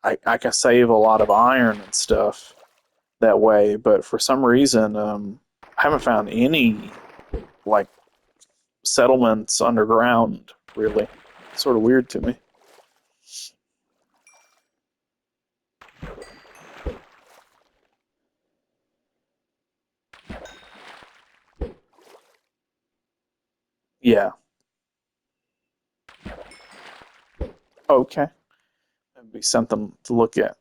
I can save a lot of iron and stuff that way. But for some reason, I haven't found any like settlements underground. Really, it's sort of weird to me. Yeah. Okay. That'd be something to look at.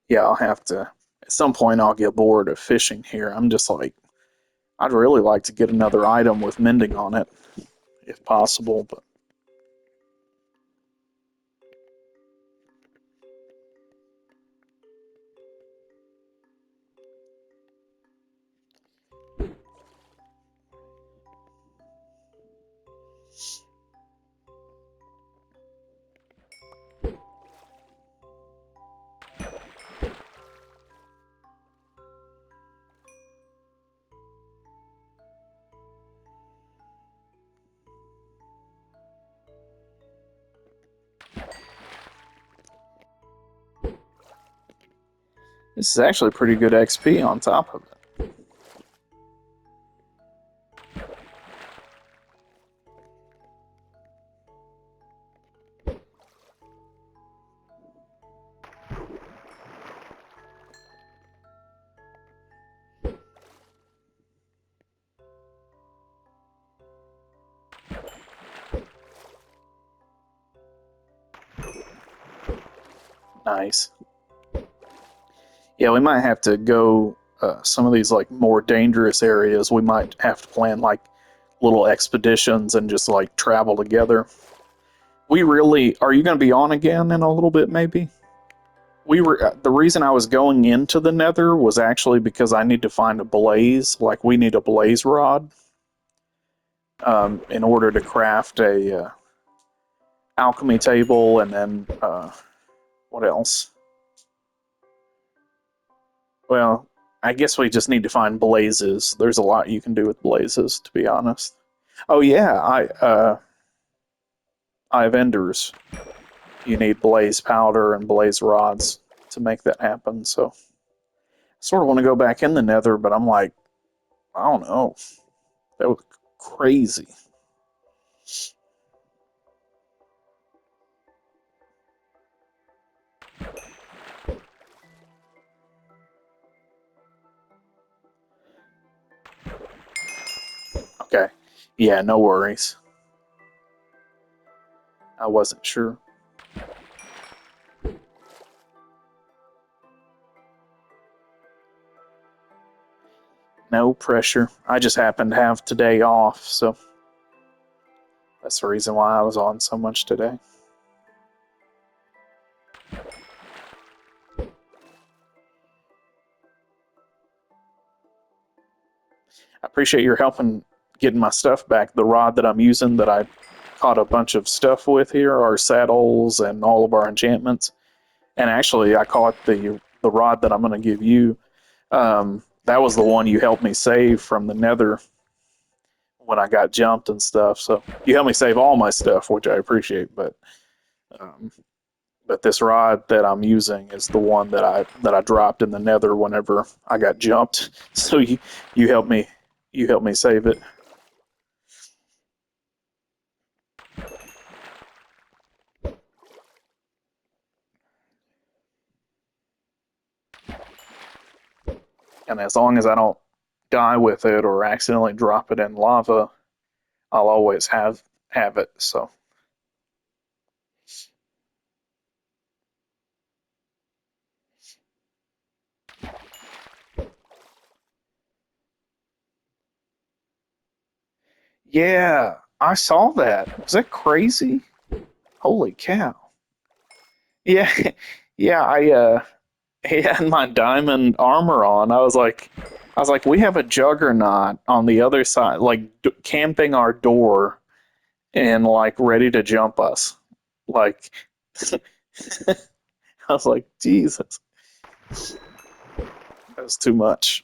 Yeah, I'll have to. At some point, I'll get bored of fishing here. I'm just like, I'd really like to get another item with mending on it, if possible. But this is actually pretty good XP on top of it. Nice. Yeah, we might have to go some of these like more dangerous areas. We might have to plan like little expeditions and just like travel together. We really are you going to be on again in a little bit maybe? We were the reason I was going into the Nether was actually because I need to find a blaze. Like we need a blaze rod in order to craft a alchemy table, and then what else? Well, I guess we just need to find blazes. There's a lot you can do with blazes, to be honest. Oh yeah, I have enders. You need blaze powder and blaze rods to make that happen. So, I sort of want to go back in the Nether, but I'm like, I don't know. That was crazy. Okay, yeah, no worries. I wasn't sure. No pressure. I just happened to have today off, so that's the reason why I was on so much today. I appreciate your helping getting my stuff back. The rod that I'm using that I caught a bunch of stuff with here, our saddles and all of our enchantments. And actually, I caught the rod that I'm going to give you. That was the one you helped me save from the Nether when I got jumped and stuff. So you helped me save all my stuff, which I appreciate. Um, but this rod that I'm using is the one that I dropped in the Nether whenever I got jumped. So you helped me save it. And as long as I don't die with it or accidentally drop it in lava, I'll always have it. So yeah, I saw that. Was that crazy? Holy cow. Yeah, yeah, he had my diamond armor on. I was like, we have a juggernaut on the other side, like camping our door and like ready to jump us. Like, I was like, Jesus, that was too much.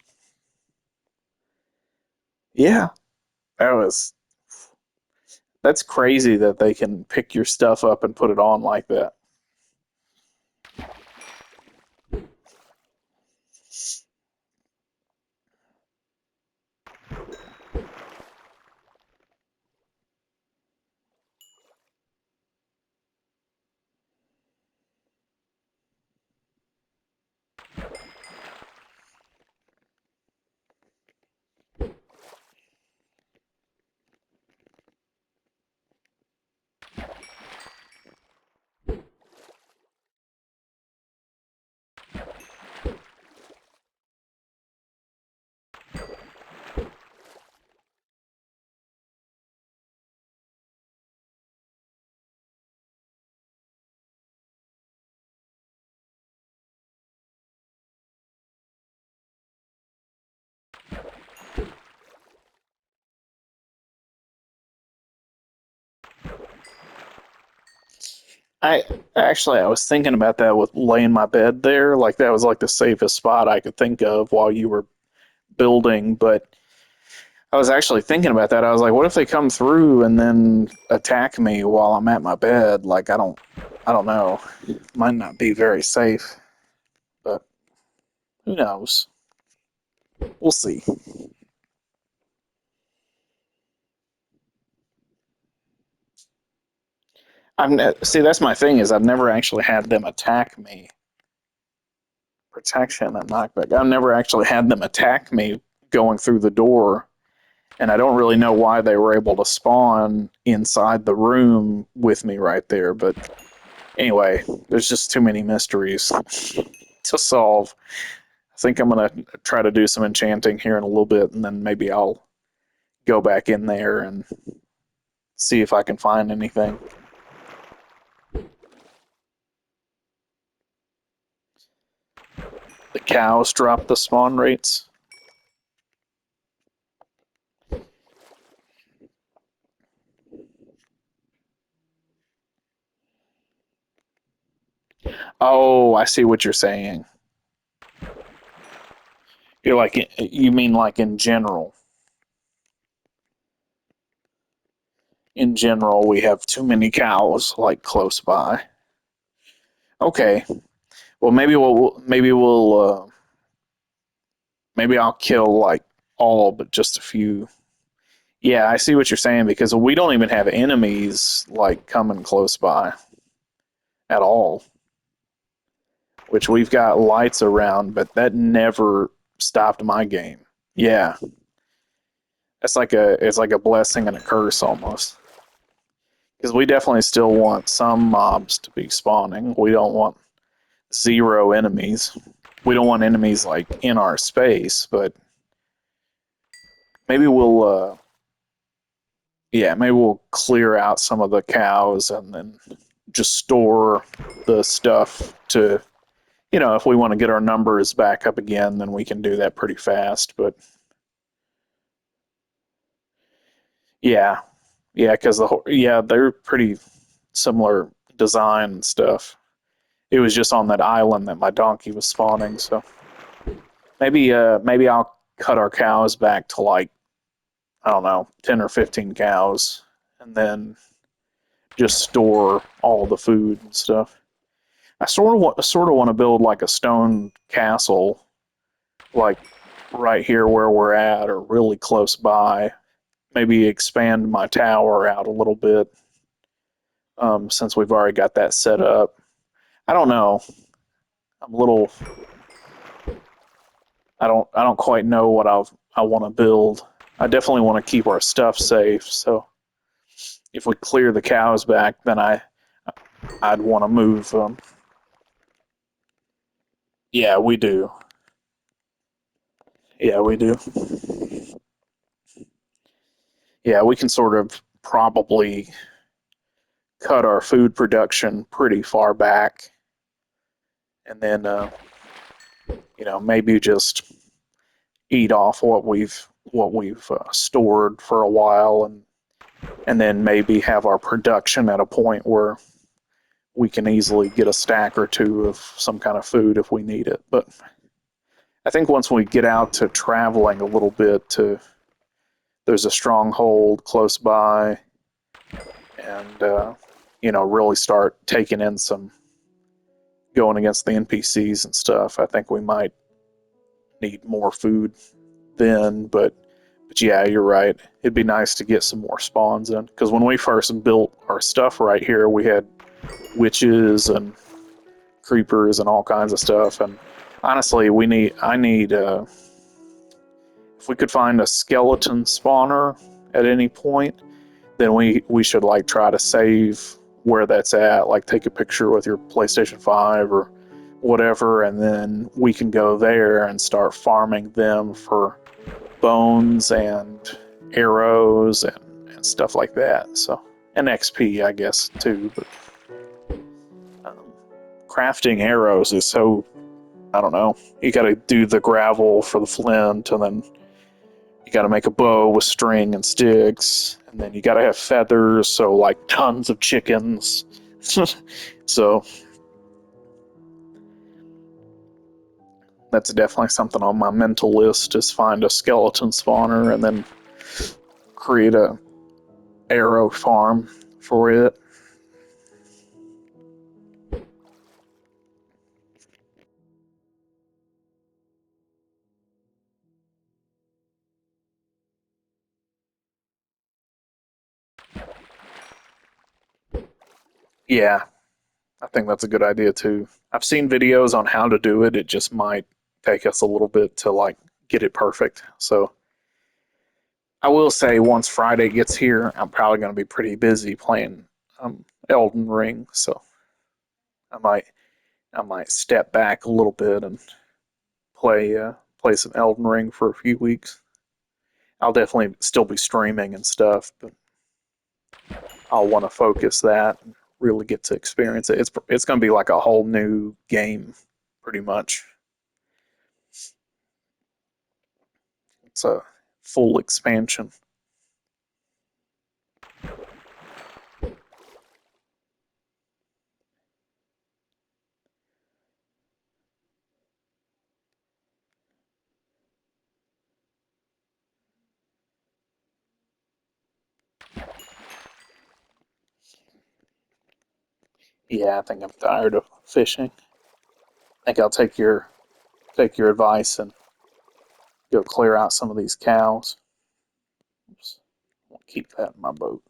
Yeah, that was that's crazy that they can pick your stuff up and put it on like that. I I was thinking about that with laying my bed there. Like that was like the safest spot I could think of while you were building. But I was actually thinking about that. I was like, what if they come through and then attack me while I'm at my bed? Like I don't know. Might not be very safe, but who knows? We'll see. See. That's my thing is I've never actually had them attack me. Protection and knockback. I've never actually had them attack me going through the door, and I don't really know why they were able to spawn inside the room with me right there. But anyway, there's just too many mysteries to solve. I think I'm gonna try to do some enchanting here in a little bit, and then maybe I'll go back in there and see if I can find anything. The cows drop the spawn rates. Oh, I see what you're saying. You're like you mean like in general. In general, we have too many cows like close by. Okay. Well, maybe I'll kill like all but just a few. Yeah, I see what you're saying because we don't even have enemies like coming close by at all. Which we've got lights around, but that never stopped my game. Yeah, it's like a blessing and a curse almost. Because we definitely still want some mobs to be spawning. We don't want zero enemies. We don't want enemies like in our space, but maybe maybe we'll clear out some of the cows and then just store the stuff to, if we want to get our numbers back up again, then we can do that pretty fast. But yeah, yeah, because they're pretty similar design and stuff. It was just on that island that my donkey was spawning, so maybe I'll cut our cows back to like, I don't know, 10 or 15 cows, and then just store all the food and stuff. I sort of want to build like a stone castle, like right here where we're at, or really close by. Maybe expand my tower out a little bit, since we've already got that set up. I don't know. I'm a little. I don't quite know what I want to build. I definitely want to keep our stuff safe. So if we clear the cows back, then I'd want to move them. Yeah, we do. Yeah, we do. Yeah, we can sort of probably cut our food production pretty far back, and then maybe just eat off what we've stored for a while, and then maybe have our production at a point where we can easily get a stack or two of some kind of food if we need it. But I think once we get out to traveling a little bit, there's a stronghold close by, and really start taking in some, going against the NPCs and stuff. I think we might need more food then, but yeah, you're right. It'd be nice to get some more spawns in, because when we first built our stuff right here, we had witches and creepers and all kinds of stuff. And honestly, I need if we could find a skeleton spawner at any point, then we should like try to save where that's at, like take a picture with your PlayStation 5 or whatever, and then we can go there and start farming them for bones and arrows and stuff like that. So, and XP, I guess, too. But crafting arrows is so, I don't know. You got to do the gravel for the flint, and then you got to make a bow with string and sticks, and then you got to have feathers, so like tons of chickens. So that's definitely something on my mental list, is find a skeleton spawner and then create a arrow farm for it. Yeah, I think that's a good idea too. I've seen videos on how to do it. It just might take us a little bit to like get it perfect. So I will say, once Friday gets here, I'm probably going to be pretty busy playing Elden Ring. So I might I might step back a little bit and play some Elden Ring for a few weeks. I'll definitely still be streaming and stuff, but I'll want to focus that and really get to experience it. It's going to be like a whole new game, pretty much. It's a full expansion. Yeah, I think I'm tired of fishing. I think I'll take your advice and go clear out some of these cows. Oops. I'll keep that in my boat.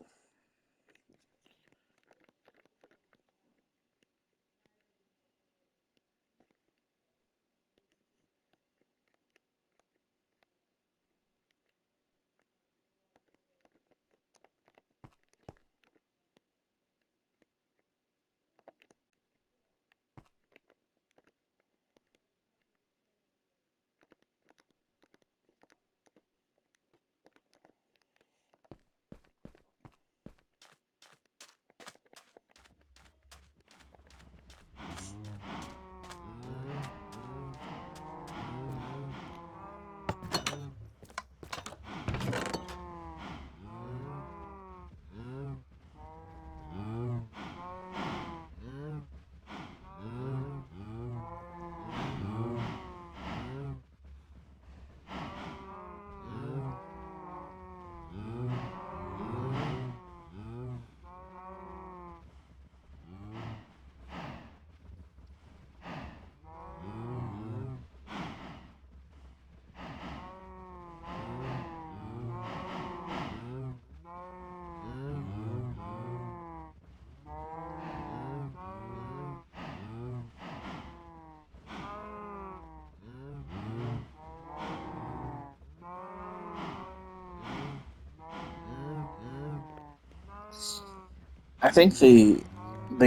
I think the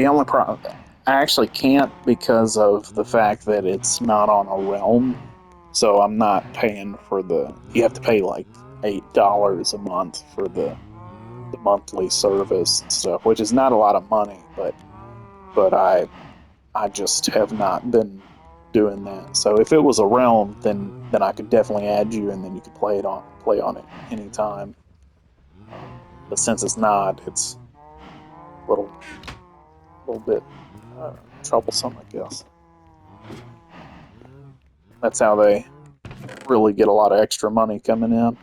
only problem, I actually can't, because of the fact that it's not on a realm. So I'm not paying for the. You have to pay like $8 a month for the the monthly service and stuff, which is not a lot of money, but I just have not been doing that. So if it was a realm, then I could definitely add you, and then you could play on it anytime. But since it's not, it's a little bit troublesome, I guess. That's how they really get a lot of extra money coming in.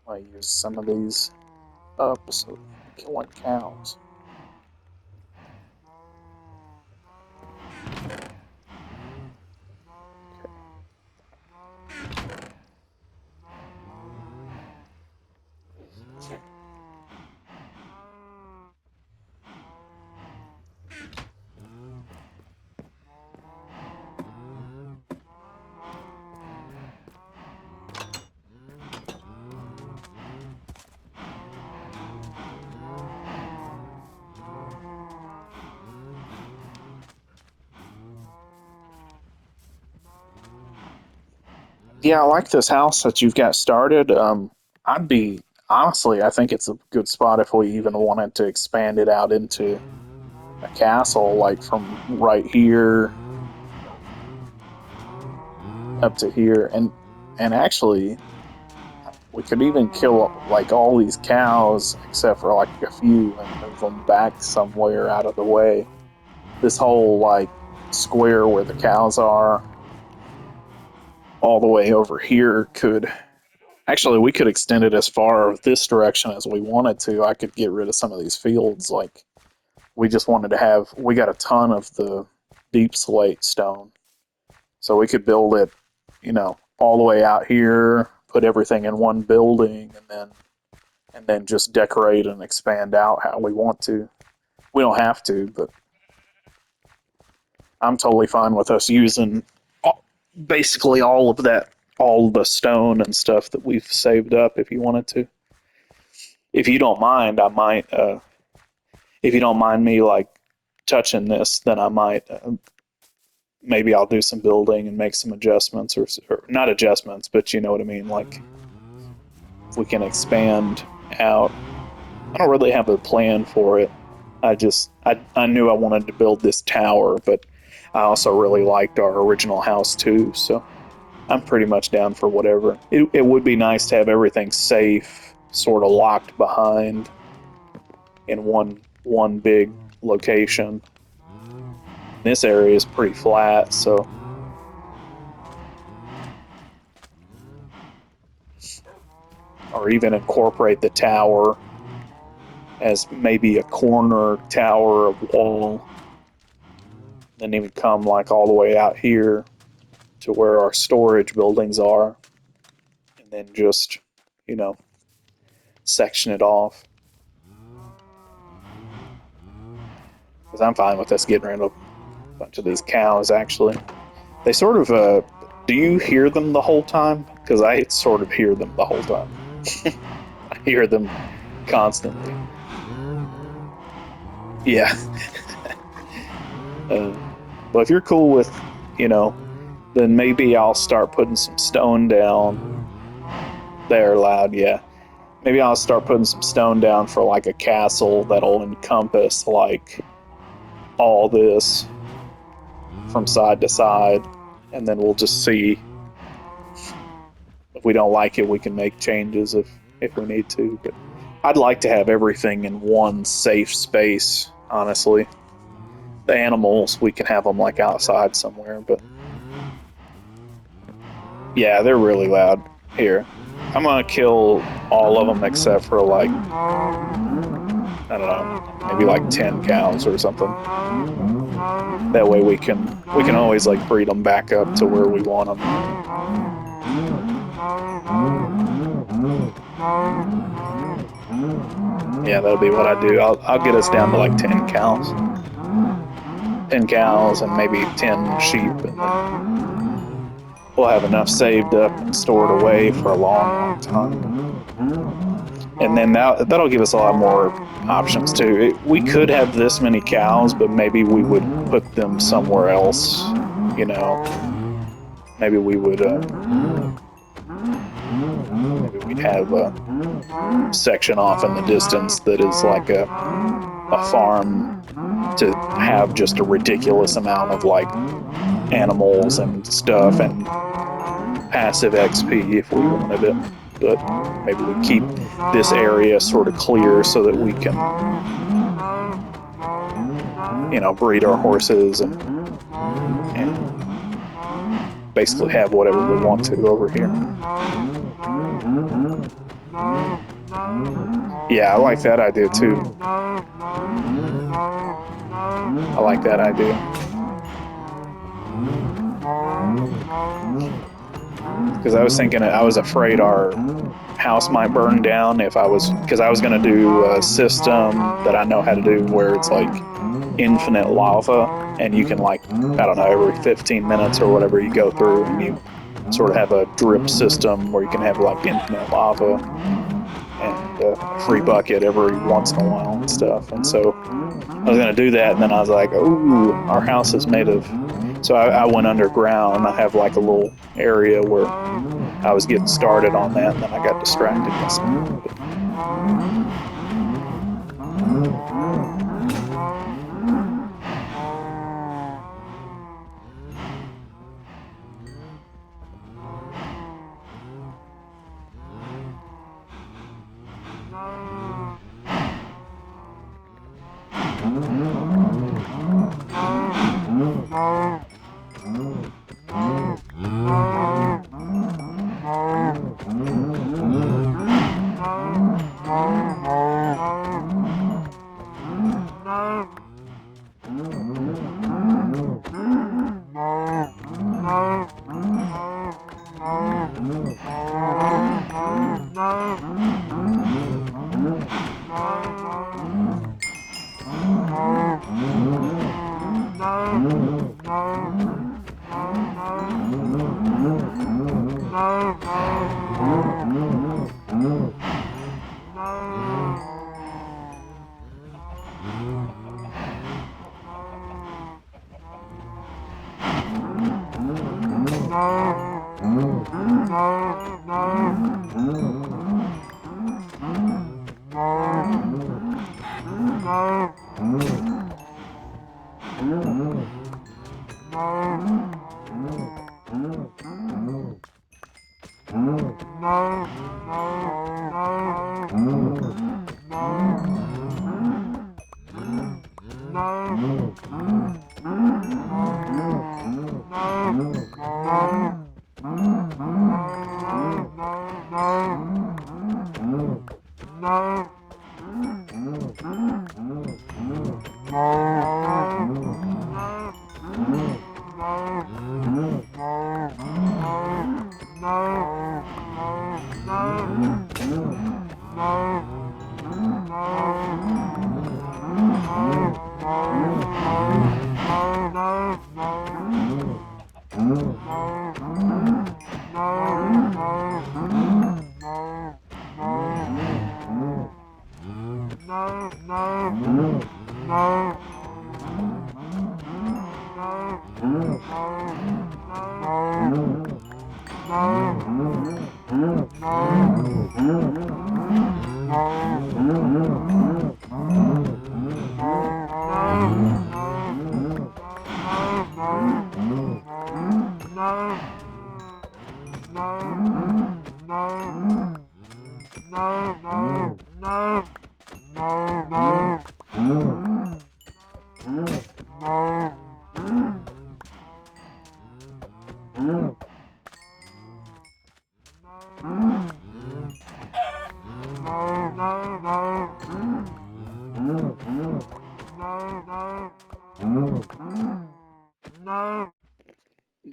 I use some of these up, so killing cows. Yeah, I like this house that you've got started. I'd be honestly, I think it's a good spot if we even wanted to expand it out into a castle, like from right here up to here, and actually, we could even kill like all these cows except for like a few and move them back somewhere out of the way. This whole like square where the cows are, all the way over here could actually, we could extend it as far this direction as we wanted to. I could get rid of some of these fields. Like, we just wanted to have, we got a ton of the deep slate stone. So we could build it, all the way out here, put everything in one building, and then just decorate and expand out how we want to. We don't have to, but I'm totally fine with us using basically all of that, all the stone and stuff that we've saved up if you wanted to. If you don't mind, I might, if you don't mind me like touching this, then I might, maybe I'll do some building and make some adjustments or not adjustments, but you know what I mean? Like, we can expand out. I don't really have a plan for it. I knew I wanted to build this tower, but I also really liked our original house too, so I'm pretty much down for whatever. It would be nice to have everything safe, sort of locked behind in one big location. This area is pretty flat, so or even incorporate the tower as maybe a corner tower of wall, then even come like all the way out here to where our storage buildings are, and then just, section it off. Because I'm fine with us getting rid of a bunch of these cows, actually. They sort of, do you hear them the whole time? Because I sort of hear them the whole time. I hear them constantly. Yeah. But if you're cool with, then maybe I'll start putting some stone down. They're loud, yeah. Maybe I'll start putting some stone down for like a castle that'll encompass like all this from side to side, and then we'll just see. If we don't like it, we can make changes if we need to. But I'd like to have everything in one safe space, honestly. The animals, we can have them like outside somewhere, but yeah, they're really loud. Here, I'm gonna kill all of them except for like, I don't know, maybe like 10 cows or something. That way we can always like breed them back up to where we want them. Yeah, that'll be what I do. I'll get us down to like 10 cows. 10 cows and maybe 10 sheep, and then we'll have enough saved up and stored away for a long, long time. And then that'll give us a lot more options too. We could have this many cows, but maybe we would put them somewhere else, Maybe we would, maybe we might have a section off in the distance that is like a farm to have just a ridiculous amount of like animals and stuff and passive XP if we wanted it. But maybe we keep this area sort of clear so that we can, you know, breed our horses and basically have whatever we want to over here. Yeah, I like that idea too. I like that idea. Because I was thinking, I was afraid our house might burn down if I was, because I was going to do a system that I know how to do where it's like infinite lava, and you can like, I don't know, every 15 minutes or whatever you go through and you sort of have a drip system where you can have like infinite lava and a free bucket every once in a while and stuff. And so I was going to do that, and then I was like, ooh, our house is made of... So I went underground. I have like a little area where I was getting started on that, and then I got distracted by something.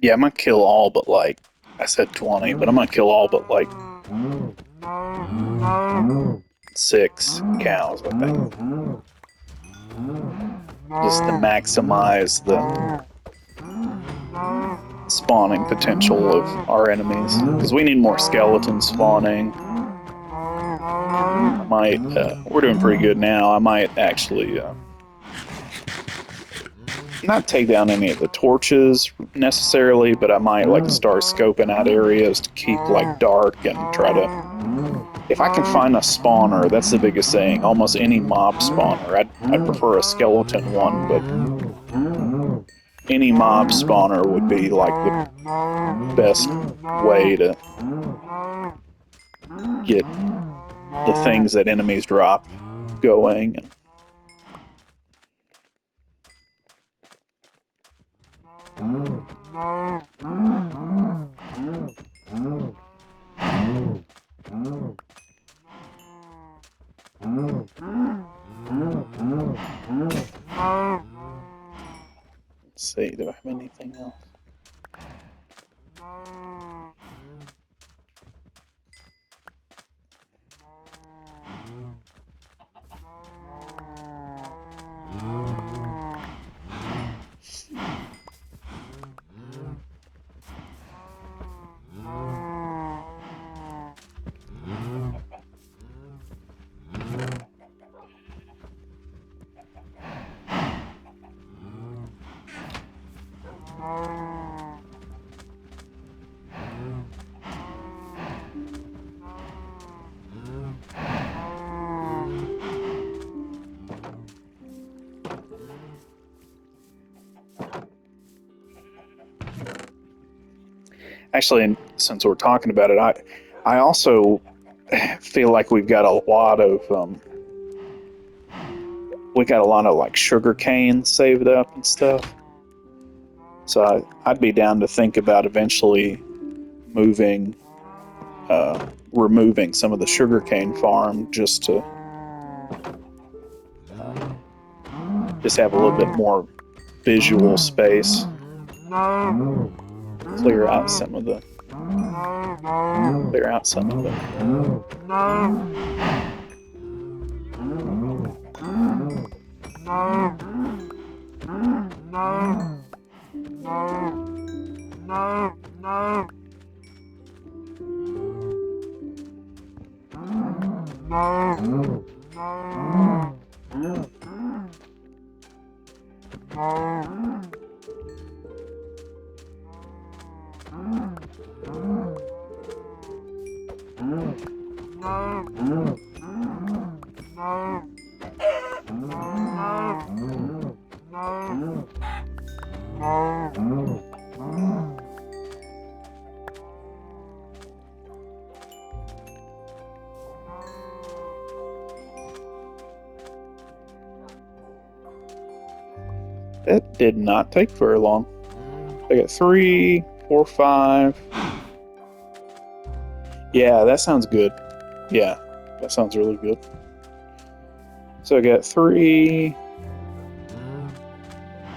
Yeah, I'm gonna kill all but like, I said 20, but I'm gonna kill all but like 6 cows, I think. Just to maximize the spawning potential of our enemies. Because we need more skeletons spawning. I might, we're doing pretty good now. I might actually not take down any of the torches necessarily, but I might like start scoping out areas to keep like dark and try to If I can find a spawner, that's the biggest thing. Almost any mob spawner. I'd prefer a skeleton one, but any mob spawner would be like the best way to get the things that enemies drop going. Let's see, do I have anything else? Actually, since we're talking about it, I also feel like we've got a lot of like sugar cane saved up and stuff. So I'd be down to think about eventually moving, removing some of the sugarcane farm just to just have a little bit more visual space. Clear out some of the. Clear out some of the. That did not take very long. I got 3, 4, 5. Yeah, that sounds good. Yeah, that sounds really good. So I got 3.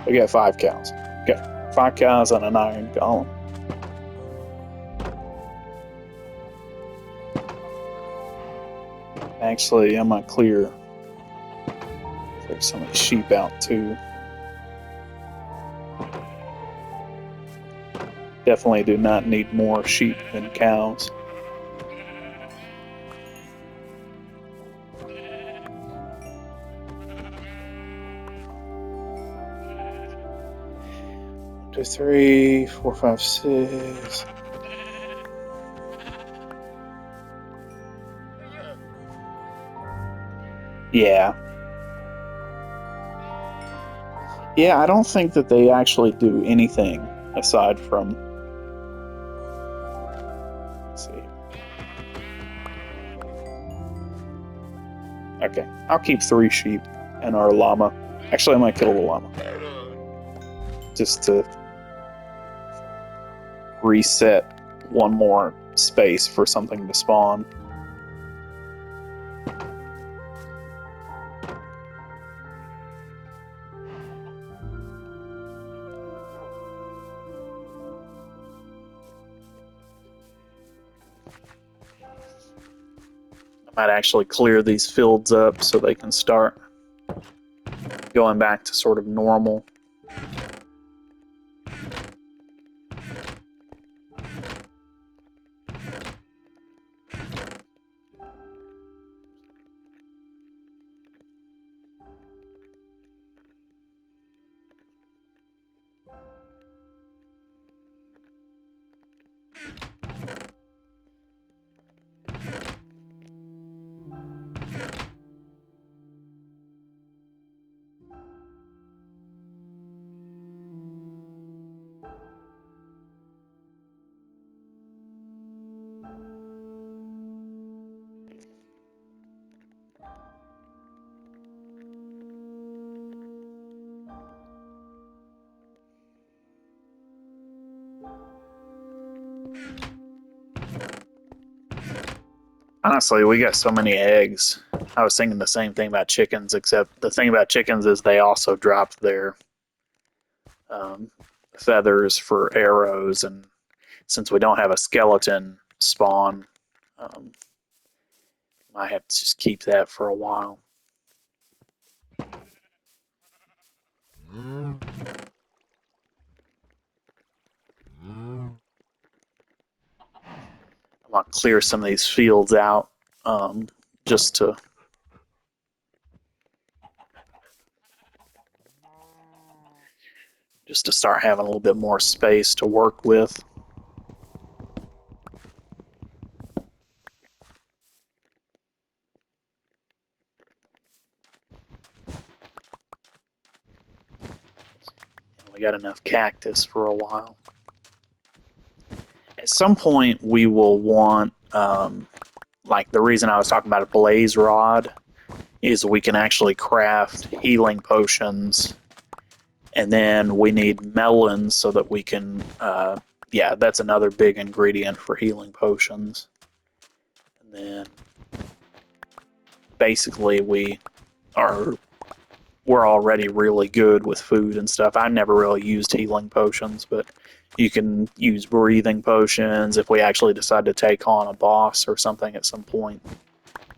I got 5 cows. Okay, 5 cows on an iron golem. Actually, I'm gonna clear some of the sheep out too. Definitely do not need more sheep than cows. Two, 3, 4, 5, 6. Yeah. Yeah, I don't think that they actually do anything aside from. Let's see. Okay, I'll keep 3 sheep and our llama. Actually, I might kill the llama. Just to reset one more space for something to spawn. I might actually clear these fields up so they can start going back to sort of normal. Honestly, we got so many eggs. I was thinking the same thing about chickens, except the thing about chickens is they also drop their um, feathers for arrows, and since we don't have a skeleton spawn, um, I have to just keep that for a while. I want to clear some of these fields out um, just to start having a little bit more space to work with. We got enough cactus for a while. At some point, we will want, like the reason I was talking about a blaze rod is we can actually craft healing potions, and then we need melons so that we can, yeah, that's another big ingredient for healing potions. And then basically are we're already really good with food and stuff. I never really used healing potions, but you can use breathing potions if we actually decide to take on a boss or something at some point.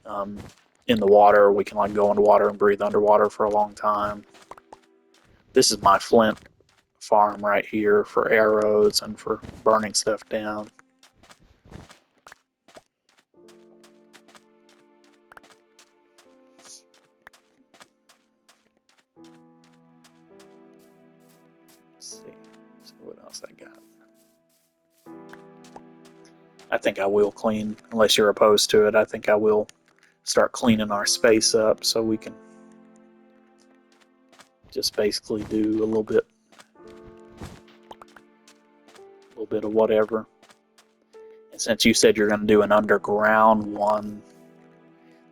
Um, in the water, we can like go into water and breathe underwater for a long time. This is my flint farm right here for arrows and for burning stuff down. Let's see what else I got. I think I will clean, unless you're opposed to it. I think I will start cleaning our space up so we can just basically do a little bit of whatever. And since you said you're going to do an underground one,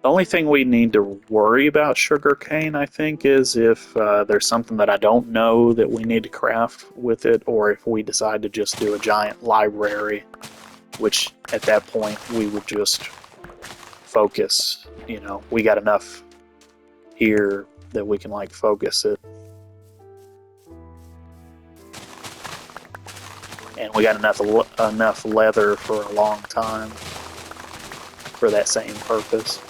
the only thing we need to worry about sugarcane, I think, is if there's something that I don't know that we need to craft with it, or if we decide to just do a giant library, which at that point we would just focus. You know, we got enough here that we can like focus it. And we got enough leather for a long time for that same purpose.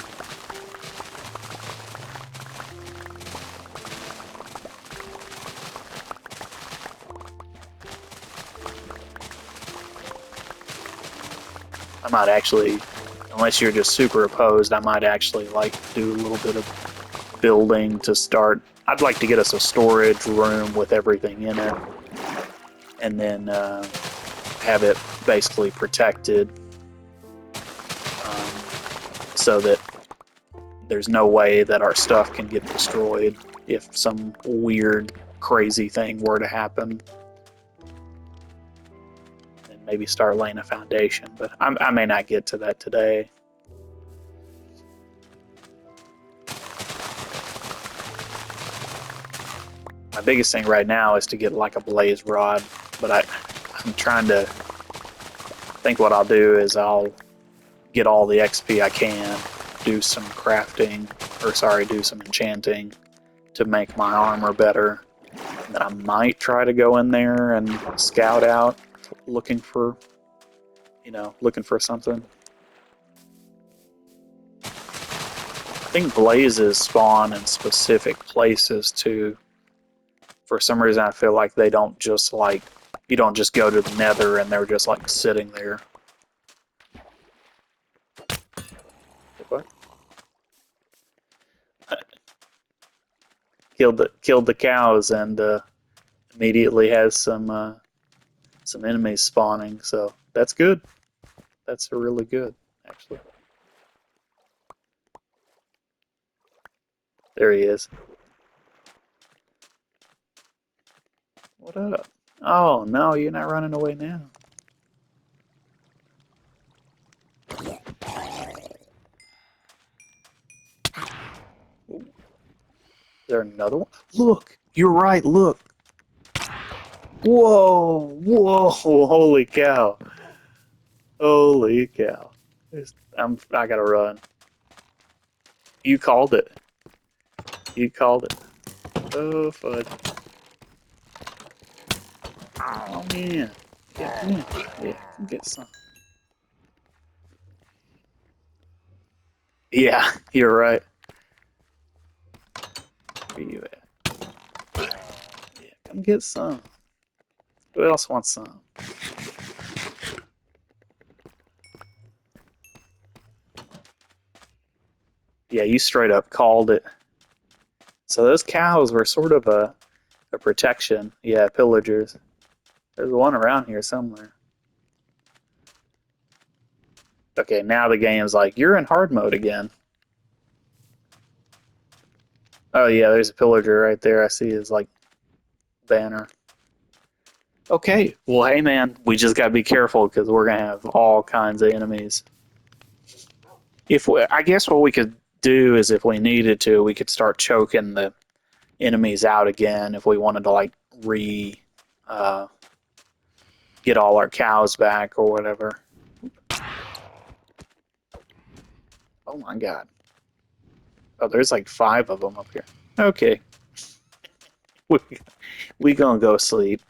I might actually, unless you're just super opposed, I might actually like do a little bit of building to start. I'd like to get us a storage room with everything in it, and then have it basically protected, um, so that there's no way that our stuff can get destroyed if some weird, crazy thing were to happen. And maybe start laying a foundation, but I may not get to that today. My biggest thing right now is to get like a blaze rod, but I'm trying to think what I'll do is I'll get all the XP I can, do some crafting, or sorry, do some enchanting to make my armor better. And then I might try to go in there and scout out looking for, looking for something. I think blazes spawn in specific places too. For some reason, I feel like they don't just like, you don't just go to the nether and they're just like sitting there. What? Killed the cows and immediately has some enemies spawning. So that's good. That's really good, actually. There he is. What up? Oh, no, you're not running away now. Is there another one? Look! You're right, look! Whoa! Whoa! Holy cow! Holy cow. I gotta run. You called it. You called it. Oh, fudge. Oh, man. Yeah, come here. Yeah, come get some. Yeah, you're right. Where you at? Yeah, come get some. Who else wants some? Yeah, you straight up called it. So those cows were sort of a protection. Yeah, pillagers. There's one around here somewhere. Okay, now the game's like, you're in hard mode again. Oh yeah, there's a pillager right there. I see his like banner. Okay, well hey man, we just gotta be careful because we're gonna have all kinds of enemies. I guess what we could do is if we needed to, we could start choking the enemies out again if we wanted to like uh, get all our cows back or whatever. Oh my god. Oh, there's like 5 of them up here. Okay. We, we gonna go sleep.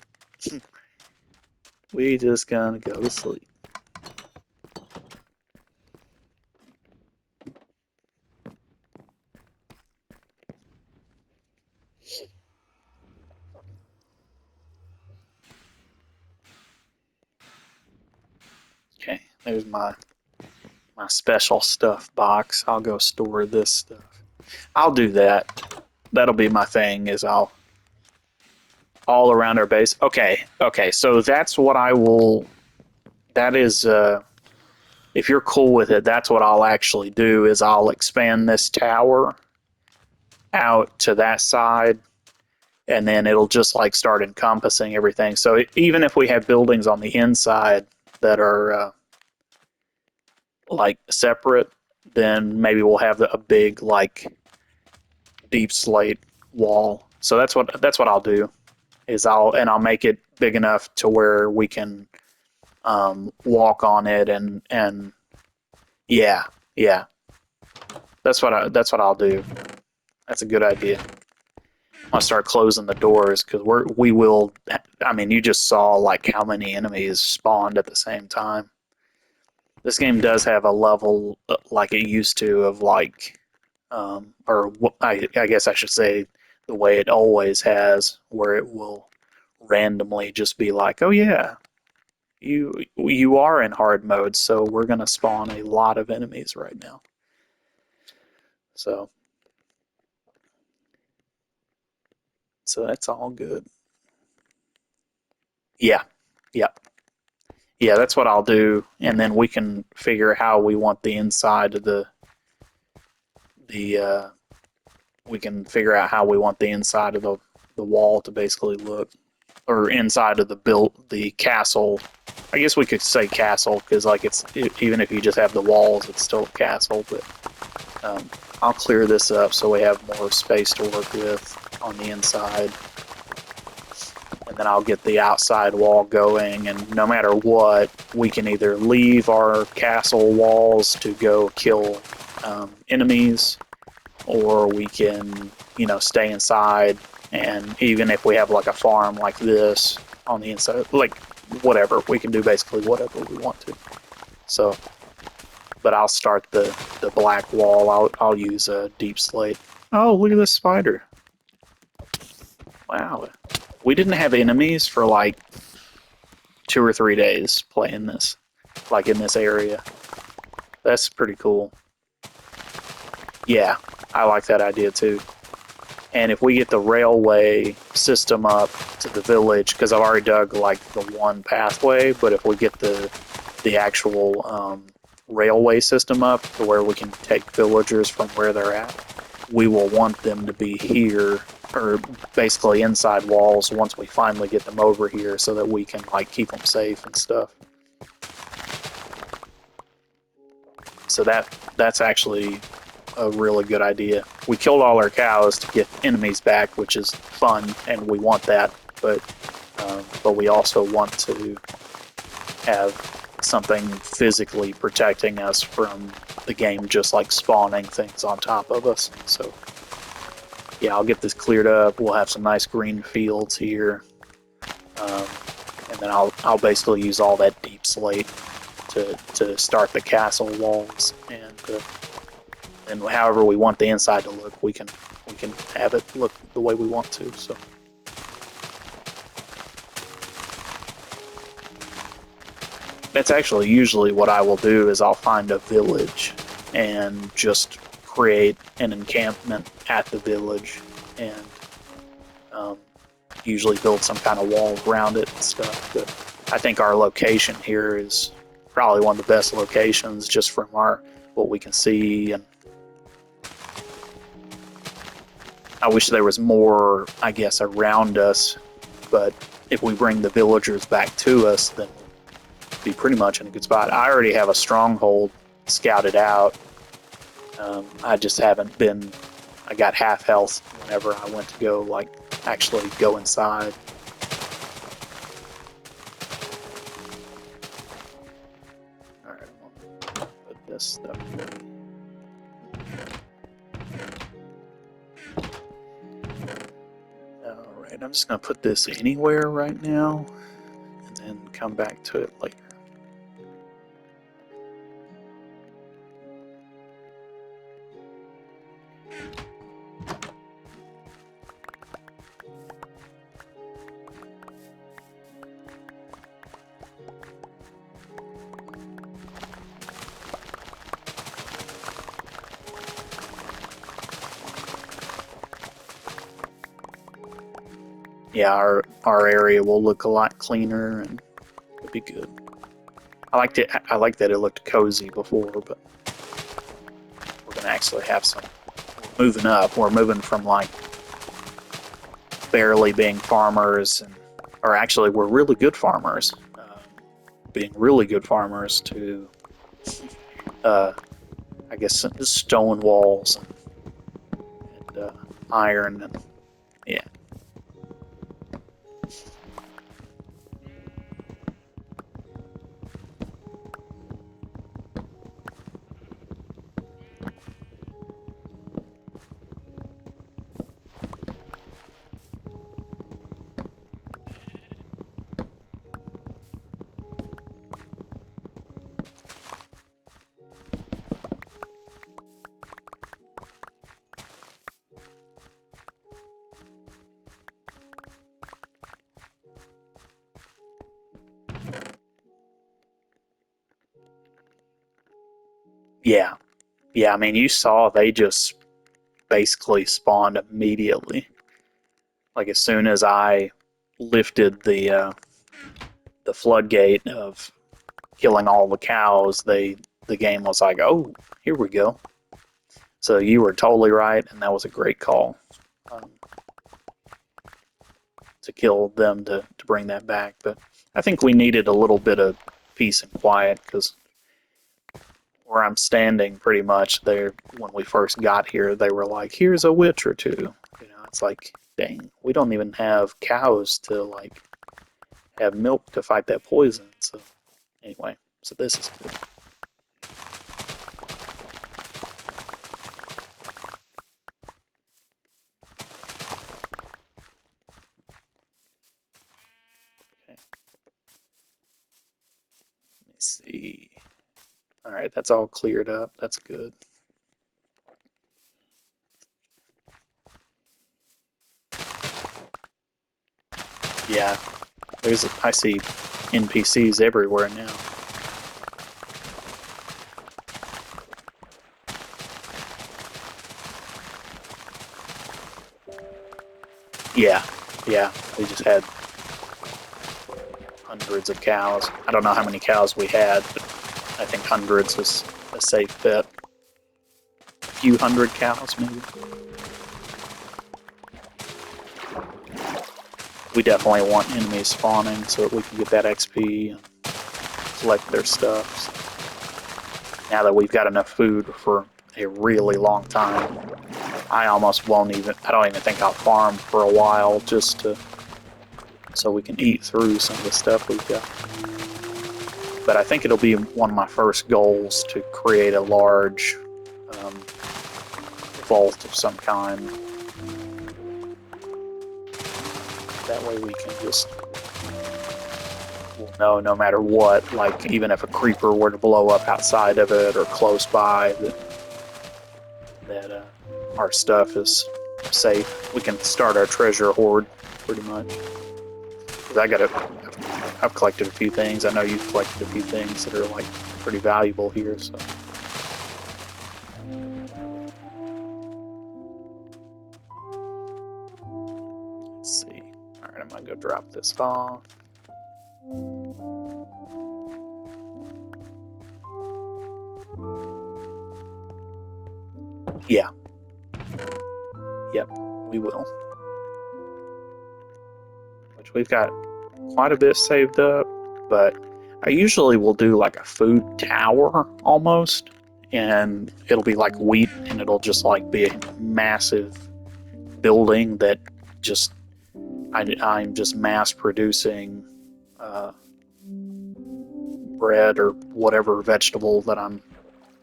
We just gonna go to sleep. Okay, there's my special stuff box. I'll go store this stuff. I'll do that. That'll be my thing is I'll all around our base. Okay, so that's what I will that is if you're cool with it, that's what I'll actually do is I'll expand this tower out to that side and then it'll just like start encompassing everything. So even if we have buildings on the inside that are like separate, then maybe we'll have a big like deep slate wall. So that's what I'll do is I'll make it big enough to where we can walk on it and yeah, yeah. That's what I'll do. That's a good idea. I'll start closing the doors because we will. I mean, you just saw like how many enemies spawned at the same time. This game does have a level like it used to of like, I guess I should say the way it always has, where it will randomly just be like, oh yeah, you are in hard mode, so we're gonna spawn a lot of enemies right now. So that's all good. Yeah, yeah, yeah. That's what I'll do, and then we can figure how we want the inside of the we can figure out how we want the inside of the wall to basically look, or inside of the castle. I guess we could say castle because like even if you just have the walls, it's still a castle. But I'll clear this up so we have more space to work with on the inside. And then I'll get the outside wall going, and no matter what, we can either leave our castle walls to go kill enemies, or we can, stay inside, and even if we have like a farm like this on the inside, like whatever, we can do basically whatever we want to. So, but I'll start the black wall. I'll use a deep slate. Oh, look at this spider. Wow. We didn't have enemies for like 2 or 3 days playing this, like in this area. That's pretty cool. Yeah, I like that idea too. And if we get the railway system up to the village, because I've already dug like the one pathway, but if we get the actual railway system up to where we can take villagers from where they're at, we will want them to be here or basically inside walls once we finally get them over here so that we can like keep them safe and stuff. So that's actually a really good idea. We killed all our cows to get enemies back, which is fun, and we want that. But we also want to have something physically protecting us from the game just like spawning things on top of us. So yeah, I'll get this cleared up. We'll have some nice green fields here, and then I'll basically use all that deep slate to start the castle walls, and however we want the inside to look, we can have it look the way we want to. So. That's actually usually what I will do is I'll find a village and just create an encampment at the village and usually build some kind of wall around it and stuff. But I think our location here is probably one of the best locations just from what we can see, and I wish there was more, I guess, around us, but if we bring the villagers back to us, then be pretty much in a good spot. I already have a stronghold scouted out. I just haven't been. I got half health whenever I went to go actually go inside. All right, I'm gonna put this stuff here. All right, I'm just gonna put this anywhere right now, and then come back to it later. Yeah, our area will look a lot cleaner and it'll be good. I liked it. I like that it looked cozy before, but we're gonna actually have some. We're moving up. We're moving from like barely being farmers, or actually we're really good farmers, being really good farmers to, I guess, stone walls and iron and yeah. Yeah, yeah. I mean, you saw they just basically spawned immediately. Like as soon as I lifted the floodgate of killing all the cows, the game was like, oh, here we go. So you were totally right, and that was a great call um, to kill them to bring that back. But I think we needed a little bit of peace and quiet because where I'm standing, pretty much, there when we first got here, they were like, "Here's a witch or two." You know, it's like, dang, we don't even have cows to like have milk to fight that poison. So anyway, so this is good. Okay. Let me see. All right, that's all cleared up. That's good. Yeah, I see NPCs everywhere now. Yeah, yeah, we just had hundreds of cows. I don't know how many cows we had, but I think hundreds was a safe bet. A few hundred cows, maybe. we definitely want enemies spawning so that we can get that XP and collect their stuff. So now that we've got enough food for a really long time, I don't even think I'll farm for a while just so we can eat through some of the stuff we've got. But I think it'll be one of my first goals to create a large vault of some kind. That way we can just, we'll know no matter what, like even if a creeper were to blow up outside of it or close by, that our stuff is safe. We can start our treasure hoard, pretty much. 'Cause I've collected a few things. I know you've collected a few things that are like pretty valuable here, so. Let's see. Alright, I'm gonna go drop this off. Yeah. Yep, we will. Which we've got quite a bit saved up, but I usually will do like a food tower almost, and it'll be like wheat, and it'll just like be a massive building that just I'm just mass producing bread or whatever vegetable that I'm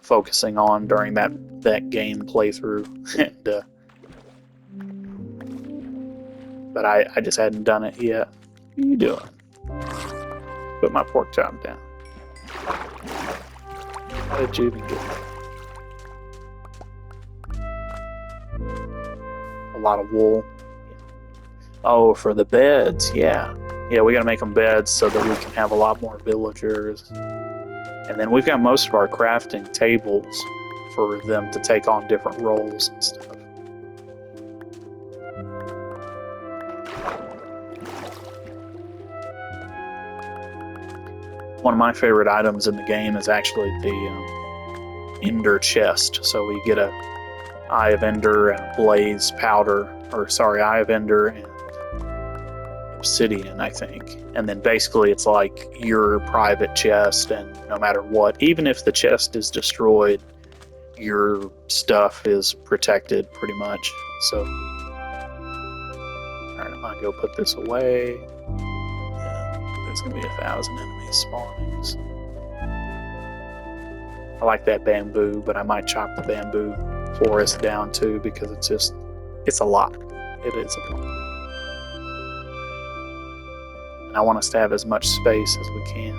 focusing on during that game playthrough. And but I just hadn't done it yet. What are you doing? Put my pork chop down. How did you even get that? A lot of wool. Oh, for the beds, yeah. Yeah, we gotta make them beds so that we can have a lot more villagers. And then we've got most of our crafting tables for them to take on different roles and stuff. One of my favorite items in the game is actually the Ender chest. So we get a Eye of Ender and a Blaze powder, Eye of Ender and obsidian, I think. And then basically it's like your private chest, and no matter what, even if the chest is destroyed, your stuff is protected pretty much. So, alright, I'm gonna go put this away. There's gonna be 1,000 enemies spawning. So. I like that bamboo, but I might chop the bamboo forest down too because it's a lot. It is a lot. And I want us to have as much space as we can.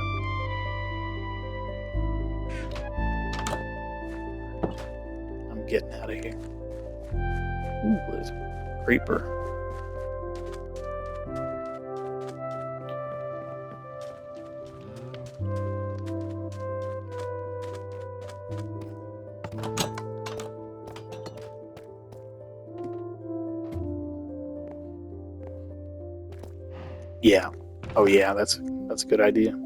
I'm getting out of here. Ooh, there's a creeper. Yeah. Oh yeah, that's a good idea.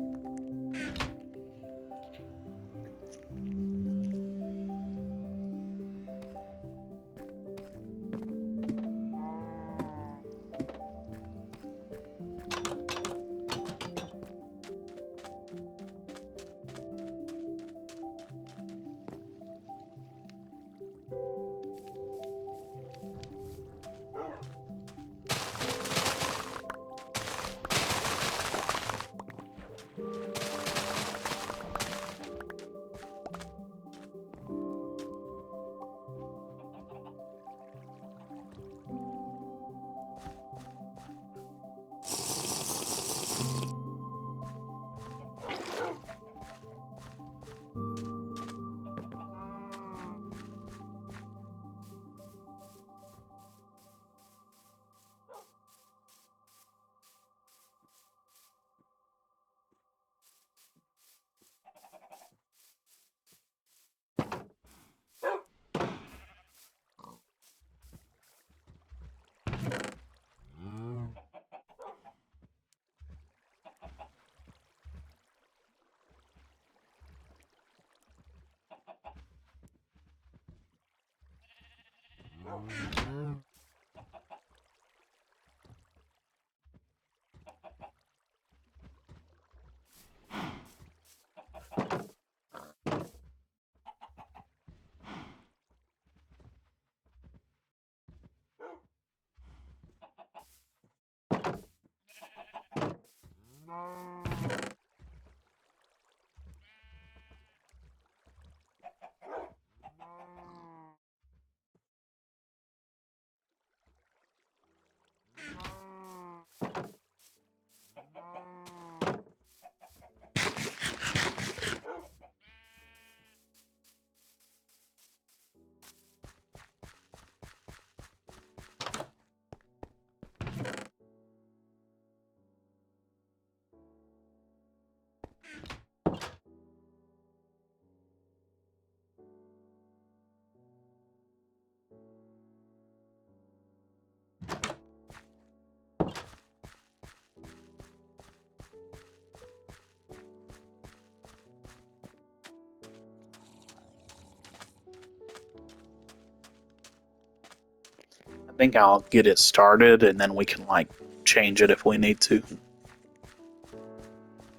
think I'll get it started and then we can like change it if we need to.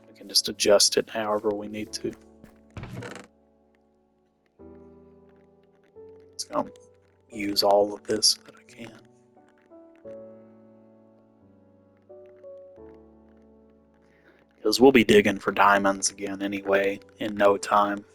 We can just adjust it however we need to. It's gonna use all of this that I can. Because we'll be digging for diamonds again anyway in no time.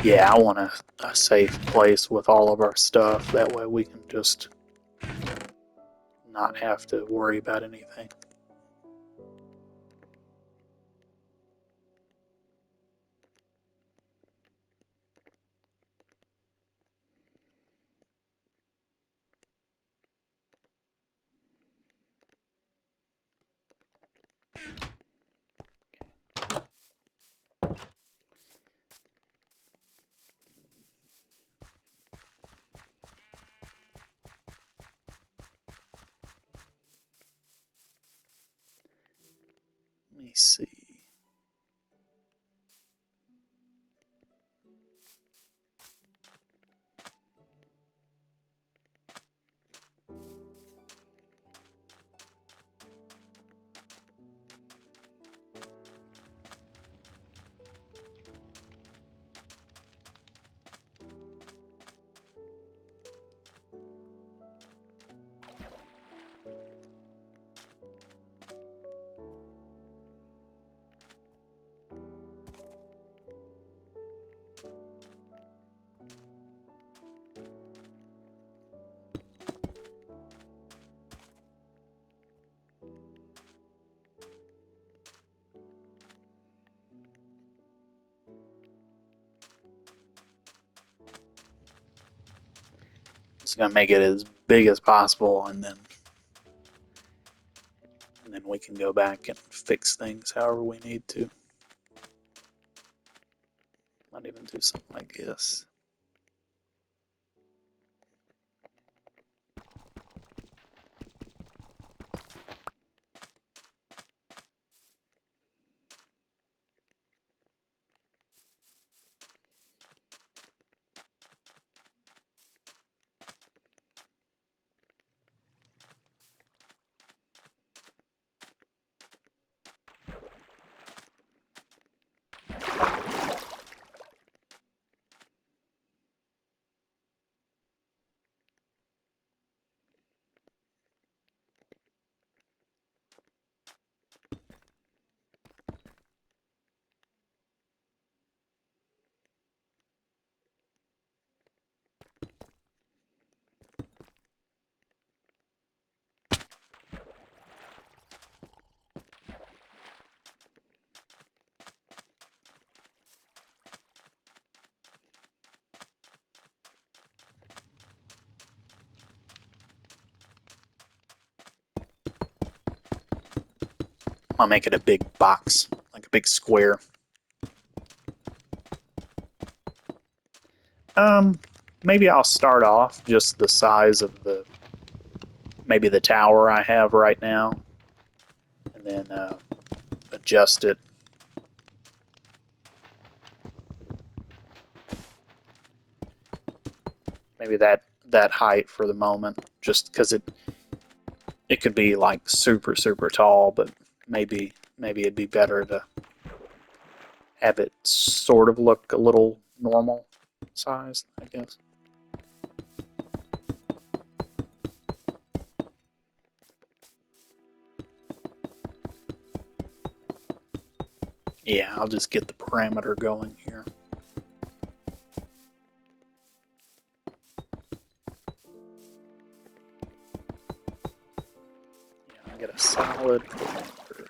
Yeah, I want a safe place with all of our stuff. That way we can just not have to worry about anything. Let me see. Just gonna make it as big as possible, and then we can go back and fix things however we need to. Might even do something like this. I'll make it a big box, like a big square. Maybe I'll start off just the size of maybe the tower I have right now, and then adjust it. Maybe that height for the moment, just because it could be like super tall, but maybe it'd be better to have it sort of look a little normal size, I guess. Yeah, I'll just get the parameter going here. Yeah, I'll get a solid parameter here.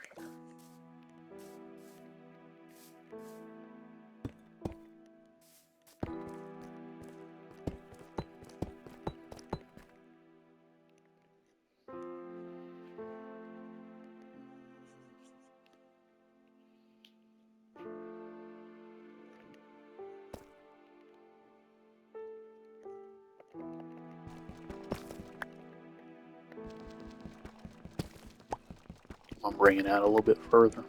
I'm bringing it out a little bit further.